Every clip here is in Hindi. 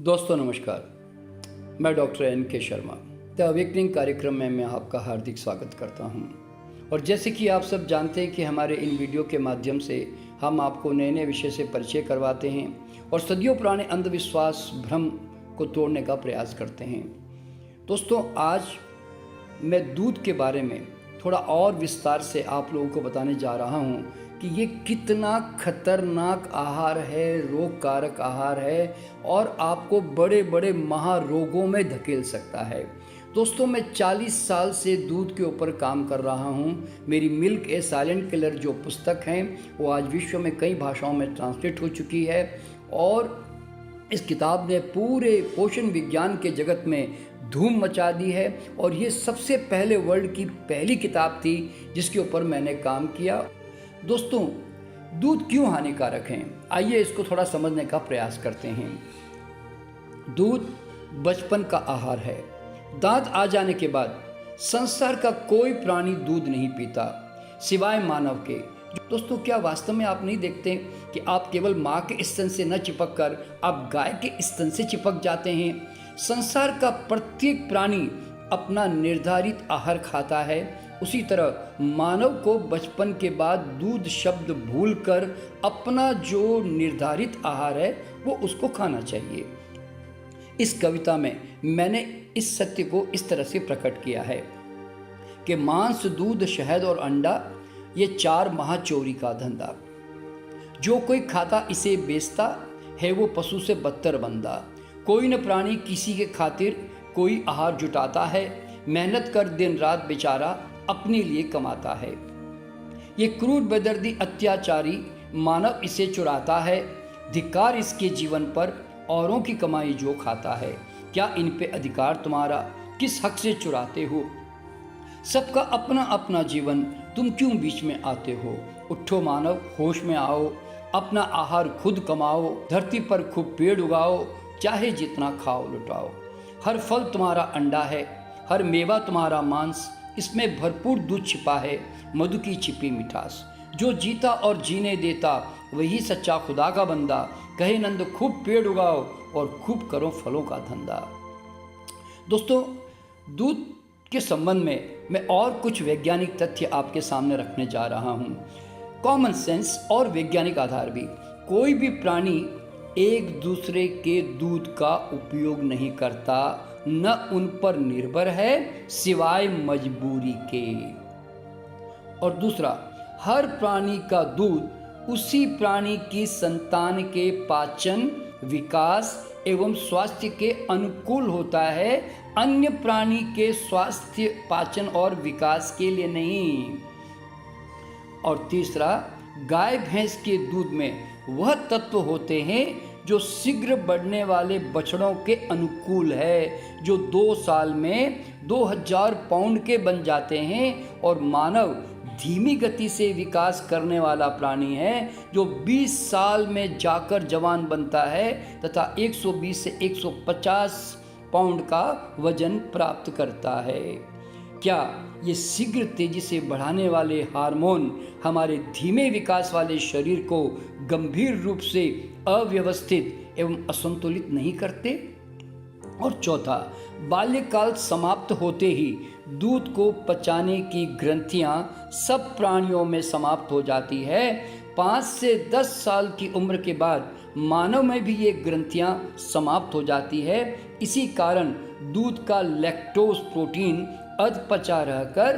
दोस्तों नमस्कार, मैं doctor NK. Sharma the awakening कार्यक्रम में मैं आपका हार्दिक स्वागत करता हूं। और जैसे कि आप सब जानते हैं कि हमारे इन वीडियो के माध्यम से हम आपको नए नए विषय से परिचय करवाते हैं और सदियों पुराने अंधविश्वास भ्रम को तोड़ने का प्रयास करते हैं। दोस्तों, आज मैं दूध के बारे में थोड़ा और विस्तार से आप लोगों को बताने जा रहा हूं कि ये कितना खतरनाक आहार है, रोग कारक आहार है और आपको बड़े बड़े महारोगों में धकेल सकता है। दोस्तों, मैं 40 साल से दूध के ऊपर काम कर रहा हूँ। मेरी मिल्क ए साइलेंट किलर जो पुस्तक है वो आज विश्व में कई भाषाओं में ट्रांसलेट हो चुकी है और इस किताब ने पूरे पोषण विज्ञान के जगत में धूम मचा दी है और ये सबसे पहले वर्ल्ड की पहली किताब थी जिसके ऊपर मैंने काम किया। दोस्तों, दूध क्यों हानिकारक है, आइए इसको थोड़ा समझने का प्रयास करते हैं। दूध बचपन का आहार है। दांत आ जाने के बाद संसार का कोई प्राणी दूध नहीं पीता सिवाय मानव के। दोस्तों, क्या वास्तव में आप नहीं देखते कि आप केवल माँ के स्तन से न चिपक कर आप गाय के स्तन से चिपक जाते हैं। संसार का प्रत्येक प्राणी अपना निर्धारित आहार खाता है। उसी तरह मानव को बचपन के बाद दूध शब्द भूलकर अपना जो निर्धारित आहार है वो उसको खाना चाहिए। इस कविता में मैंने इस सत्य को इस तरह से प्रकट किया है कि मांस, दूध, शहद और अंडा ये 4 महाचोरी का धंधा। जो कोई खाता इसे बेचता है वो पशु से बदतर बंदा। कोई न प्राणी किसी के खातिर कोई आहार जुटाता है। मेहनत कर दिन रात बेचारा अपने लिए कमाता है। ये क्रूर बेदर्दी अत्याचारी मानव इसे चुराता है। धिक्कार इसके जीवन पर, औरों की कमाई जो खाता है। क्या इन पे अधिकार तुम्हारा, किस हक से चुराते हो? सबका अपना अपना जीवन, तुम क्यों बीच में आते हो? उठो मानव, होश में आओ, अपना आहार खुद कमाओ। धरती पर खूब पेड़ उगाओ, चाहे जितना खाओ लुटाओ। हर फल तुम्हारा अंडा है, हर मेवा तुम्हारा मांस। इसमें भरपूर दूध छिपा है, मधु की छिपी मिठास। जो जीता और जीने देता वही सच्चा खुदा का बंदा। कहे नंद खूब पेड़ उगाओ और खूब करो फलों का धंधा। दोस्तों, दूध के संबंध में मैं और कुछ वैज्ञानिक तथ्य आपके सामने रखने जा रहा हूँ। कॉमन सेंस और वैज्ञानिक आधार भी। कोई भी प्राणी एक दूसरे के दूध का उपयोग नहीं करता, न उन पर निर्भर है सिवाय मजबूरी के। और दूसरा, हर प्राणी का दूध उसी प्राणी की संतान के पाचन, विकास एवं स्वास्थ्य के अनुकूल होता है, अन्य प्राणी के स्वास्थ्य, पाचन और विकास के लिए नहीं। और तीसरा, गाय भैंस के दूध में वह तत्व होते हैं जो शीघ्र बढ़ने वाले बछड़ों के अनुकूल है, जो 2 साल में 2000 पाउंड के बन जाते हैं। और मानव धीमी गति से विकास करने वाला प्राणी है, जो 20 साल में जाकर जवान बनता है तथा 120 से 150 पाउंड का वजन प्राप्त करता है। क्या ये शीघ्र तेजी से बढ़ाने वाले हार्मोन हमारे धीमे विकास वाले शरीर को गंभीर रूप से अव्यवस्थित एवं असंतुलित नहीं करते? और चौथा, बाल्यकाल समाप्त होते ही दूध को पचाने की ग्रंथियां सब प्राणियों में समाप्त हो जाती है। 5 से 10 साल की उम्र के बाद मानव में भी ये ग्रंथियां समाप्त हो जाती है। इसी कारण दूध का लैक्टोज प्रोटीन अधपचा रहकर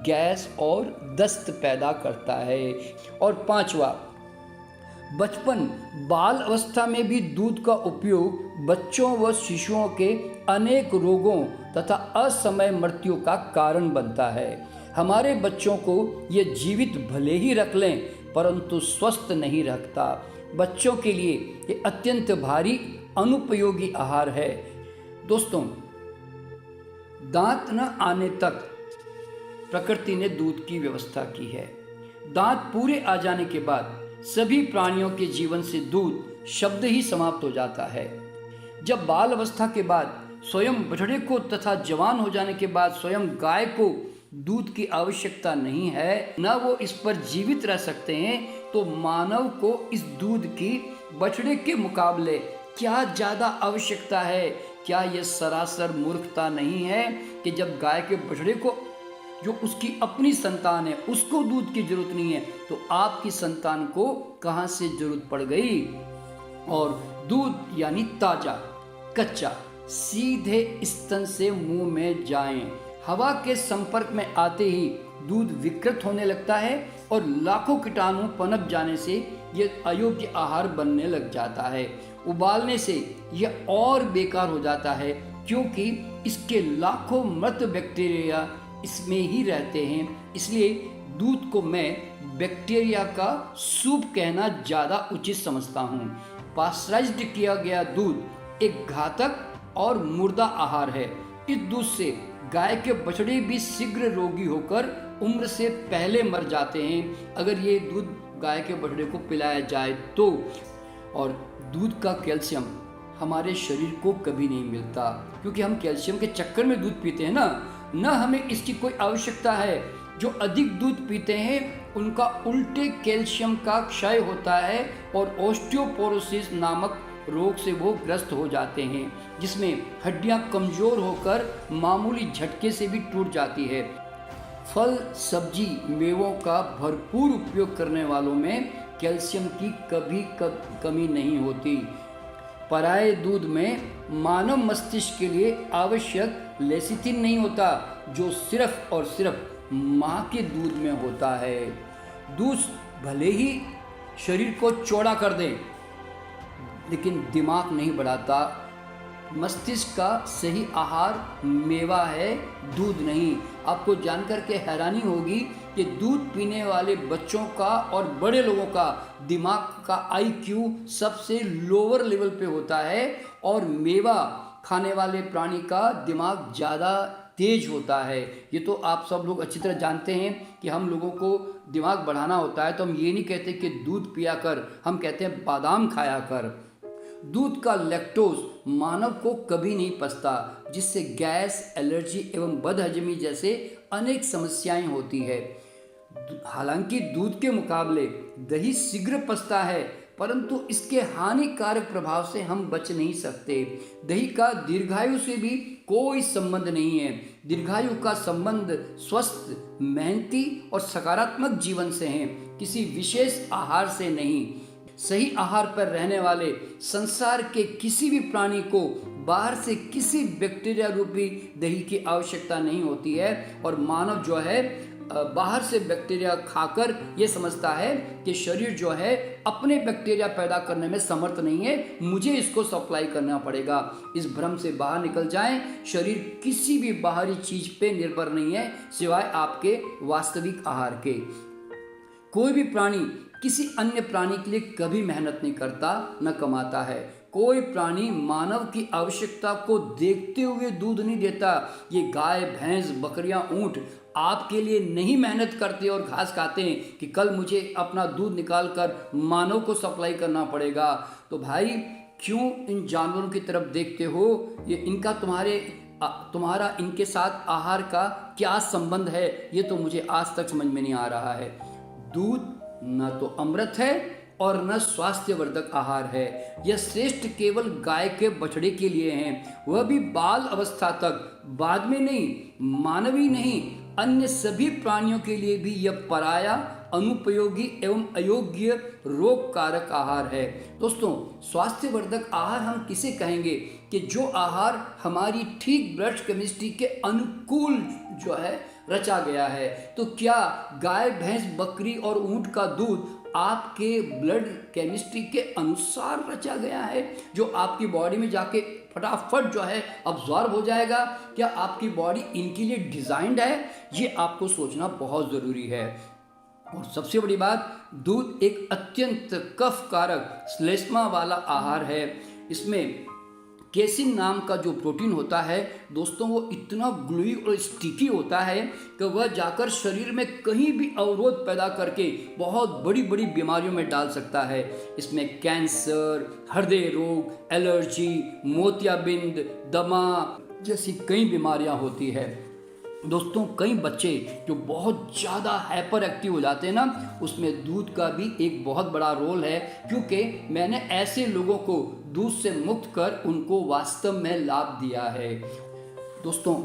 गैस और दस्त पैदा करता है। और पांचवा, बचपन बाल अवस्था में भी दूध का उपयोग बच्चों व शिशुओं के अनेक रोगों तथा असमय मृत्यु का कारण बनता है। हमारे बच्चों को ये जीवित भले ही रख लें परंतु स्वस्थ नहीं रखता। बच्चों के लिए ये अत्यंत भारी अनुपयोगी आहार है। दोस्तों, दांत न आने तक प्रकृति ने दूध की व्यवस्था की है। दांत पूरे आ जाने के बाद सभी प्राणियों के जीवन से दूध शब्द ही समाप्त हो जाता है। जब बाल अवस्था के बाद स्वयं बछड़े को तथा जवान हो जाने के बाद स्वयं गाय को दूध की आवश्यकता नहीं है, न वो इस पर जीवित रह सकते हैं, तो मानव को इस दूध की बछड़े के मुकाबले क्या ज़्यादा आवश्यकता है? क्या यह सरासर मूर्खता नहीं है कि जब गाय के बछड़े को, जो उसकी अपनी संतान है, उसको दूध की जरूरत नहीं है, तो आपकी संतान को कहाँ से जरूरत पड़ गई? और दूध यानी ताजा, कच्चा, सीधे स्तन से मुंह में जाएं, हवा के संपर्क में आते ही दूध विकृत होने लगता है और लाखों कीटाणु पनप जाने से यह अयोग्य आहार बनने लग जाता है। उबालने से यह और बेकार हो जाता है, क्योंकि इसके लाखों मृत बैक्टीरिया इसमें ही रहते हैं। इसलिए दूध को मैं बैक्टीरिया का सूप कहना ज़्यादा उचित समझता हूँ। पास्चराइज्ड किया गया दूध एक घातक और मुर्दा आहार है। इस दूध से गाय के बछड़े भी शीघ्र रोगी होकर उम्र से पहले मर जाते हैं, अगर ये दूध गाय के बछड़े को पिलाया जाए तो। और दूध का कैल्शियम हमारे शरीर को कभी नहीं मिलता, क्योंकि हम कैल्शियम के चक्कर में दूध पीते हैं ना हमें इसकी कोई आवश्यकता है। जो अधिक दूध पीते हैं उनका उल्टे कैल्शियम का क्षय होता है और ऑस्टियोपोरोसिस नामक रोग से वो ग्रस्त हो जाते हैं, जिसमें हड्डियां कमजोर होकर मामूली झटके से भी टूट जाती है। फल, सब्जी, मेवों का भरपूर उपयोग करने वालों में कैल्शियम की कभी कमी नहीं होती। पराये दूध में मानव मस्तिष्क के लिए आवश्यक लेसिथिन नहीं होता, जो सिर्फ और सिर्फ माँ के दूध में होता है। दूध भले ही शरीर को चौड़ा कर दे, लेकिन दिमाग नहीं बढ़ाता। मस्तिष्क का सही आहार मेवा है, दूध नहीं। आपको जानकर के हैरानी होगी कि दूध पीने वाले बच्चों का और बड़े लोगों का दिमाग का IQ सबसे लोअर लेवल पे होता है, और मेवा खाने वाले प्राणी का दिमाग ज़्यादा तेज होता है। ये तो आप सब लोग अच्छी तरह जानते हैं कि हम लोगों को दिमाग बढ़ाना होता है तो हम ये नहीं कहते कि दूध पिया कर, हम कहते हैं बादाम खाया कर। दूध का लैक्टोज मानव को कभी नहीं पचता, जिससे गैस, एलर्जी एवं बदहजमी जैसे अनेक समस्याएं होती है। हालांकि दूध के मुकाबले दही शीघ्र पचता है, परंतु इसके हानिकारक प्रभाव से हम बच नहीं सकते। दही का दीर्घायु से भी कोई संबंध नहीं है। दीर्घायु का संबंध स्वस्थ, मेहनती और सकारात्मक जीवन से है, किसी विशेष आहार से नहीं। सही आहार पर रहने वाले संसार के किसी भी प्राणी को बाहर से किसी बैक्टीरिया रूपी दही की आवश्यकता नहीं होती है, और मानव जो है बाहर से बैक्टीरिया खाकर ये समझता है कि शरीर जो है अपने बैक्टीरिया पैदा करने में समर्थ नहीं है, मुझे इसको सप्लाई करना पड़ेगा। इस भ्रम से बाहर निकल जाएं। शरीर किसी भी बाहरी चीज पे निर्भर नहीं है सिवाय आपके वास्तविक आहार के। कोई भी प्राणी किसी अन्य प्राणी के लिए कभी मेहनत नहीं करता, न कमाता है। कोई प्राणी मानव की आवश्यकता को देखते हुए दूध नहीं देता। ये गाय, भैंस, बकरियां, ऊंट आपके लिए नहीं मेहनत करते और घास खाते हैं कि कल मुझे अपना दूध निकाल कर मानव को सप्लाई करना पड़ेगा। तो भाई क्यों इन जानवरों की तरफ देखते हो? ये इनका तुम्हारा इनके साथ आहार का क्या संबंध है, ये तो मुझे आज तक समझ में नहीं आ रहा है। दूध न तो अमृत है और न स्वास्थ्यवर्धक आहार है। यह श्रेष्ठ केवल गाय के बछड़े के लिए है, वह भी बाल अवस्था तक, बाद में नहीं। मानवीय नहीं, अन्य सभी प्राणियों के लिए भी यह पराया, अनुपयोगी एवं अयोग्य रोग कारक आहार है। दोस्तों, स्वास्थ्यवर्धक आहार हम किसे कहेंगे कि जो आहार हमारी ठीक ब्लड केमिस्ट्री के अनुकूल जो है रचा गया है। तो क्या गाय, भैंस, बकरी और ऊंट का दूध आपके ब्लड केमिस्ट्री के अनुसार रचा गया है, जो आपकी बॉडी में जाके फटाफट जो है अब्जॉर्ब हो जाएगा? क्या आपकी बॉडी इनके लिए डिजाइंड है? ये आपको सोचना बहुत ज़रूरी है। और सबसे बड़ी बात, दूध एक अत्यंत कफ कारक श्लेष्मा वाला आहार है। इसमें केसिन नाम का जो प्रोटीन होता है दोस्तों, वो इतना ग्लूई और स्टिकी होता है कि वह जाकर शरीर में कहीं भी अवरोध पैदा करके बहुत बड़ी बड़ी बीमारियों में डाल सकता है। इसमें कैंसर, हृदय रोग, एलर्जी, मोतियाबिंद, दमा जैसी कई बीमारियां होती है। दोस्तों कई बच्चे जो बहुत ज़्यादा हाइपर एक्टिव हो जाते हैं ना, उसमें दूध का भी एक बहुत बड़ा रोल है, क्योंकि मैंने ऐसे लोगों को दूध से मुक्त कर उनको वास्तव में लाभ दिया है। दोस्तों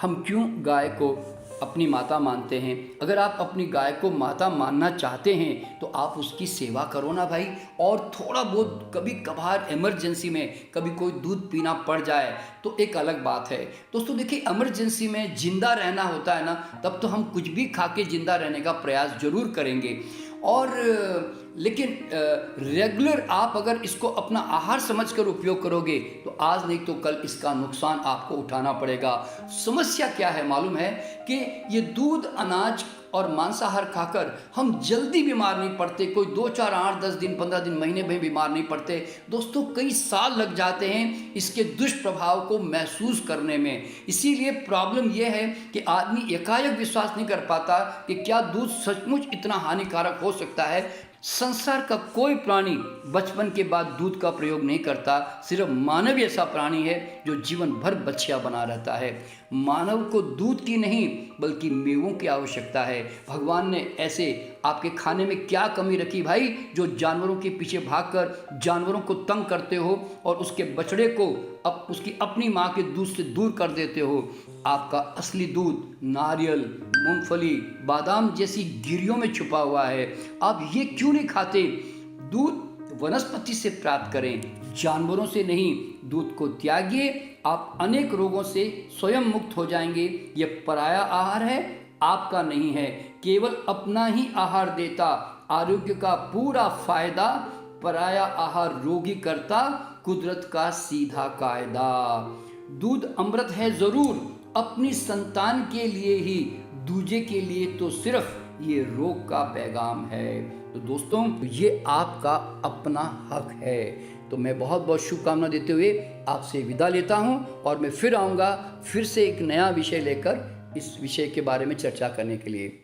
हम क्यों गाय को अपनी माता मानते हैं? अगर आप अपनी गाय को माता मानना चाहते हैं तो आप उसकी सेवा करो ना भाई। और थोड़ा बहुत कभी कभार इमरजेंसी में कभी कोई दूध पीना पड़ जाए तो एक अलग बात है। दोस्तों देखिए, इमरजेंसी में जिंदा रहना होता है ना, तब तो हम कुछ भी खा के जिंदा रहने का प्रयास जरूर करेंगे। और लेकिन रेगुलर आप अगर इसको अपना आहार समझकर उपयोग करोगे तो आज नहीं तो कल इसका नुकसान आपको उठाना पड़ेगा। समस्या क्या है मालूम है कि ये दूध, अनाज और मांसाहार खाकर हम जल्दी बीमार नहीं पड़ते। कोई 2, 4, 8, 10 दिन, 15 दिन, महीने में बीमार नहीं पड़ते। दोस्तों कई साल लग जाते हैं इसके दुष्प्रभाव को महसूस करने में। इसीलिए प्रॉब्लम यह है कि आदमी एकाएक विश्वास नहीं कर पाता कि क्या दूध सचमुच इतना हानिकारक हो सकता है। संसार का कोई प्राणी बचपन के बाद दूध का प्रयोग नहीं करता। सिर्फ मानव ऐसा प्राणी है जो जीवन भर बच्चा बना रहता है। मानव को दूध की नहीं बल्कि मेवों की आवश्यकता है। भगवान ने ऐसे आपके खाने में क्या कमी रखी भाई, जो जानवरों के पीछे भागकर जानवरों को तंग करते हो और उसके बछड़े को उसकी अपनी माँ के दूध से दूर कर देते हो। आपका असली दूध नारियल, मूंगफली, बादाम जैसी गिरियों में छुपा हुआ है। आप ये क्यों नहीं खाते? दूध वनस्पति से प्राप्त करें, जानवरों से नहीं। दूध को त्यागिए, आप अनेक रोगों से स्वयं मुक्त हो जाएंगे। यह पराया आहार है, आपका नहीं है। केवल अपना ही आहार देता, आरोग्य का पूरा फायदा। पराया आहार रोगी करता, कुदरत का सीधा कायदा। दूध अमृत है जरूर, अपनी संतान के लिए ही, दूजे के लिए तो सिर्फ ये रोग का पैगाम है। तो दोस्तों ये आपका अपना हक है। तो मैं बहुत बहुत शुभकामना देते हुए आपसे विदा लेता हूं और मैं फिर आऊँगा फिर से एक नया विषय लेकर इस विषय के बारे में चर्चा करने के लिए।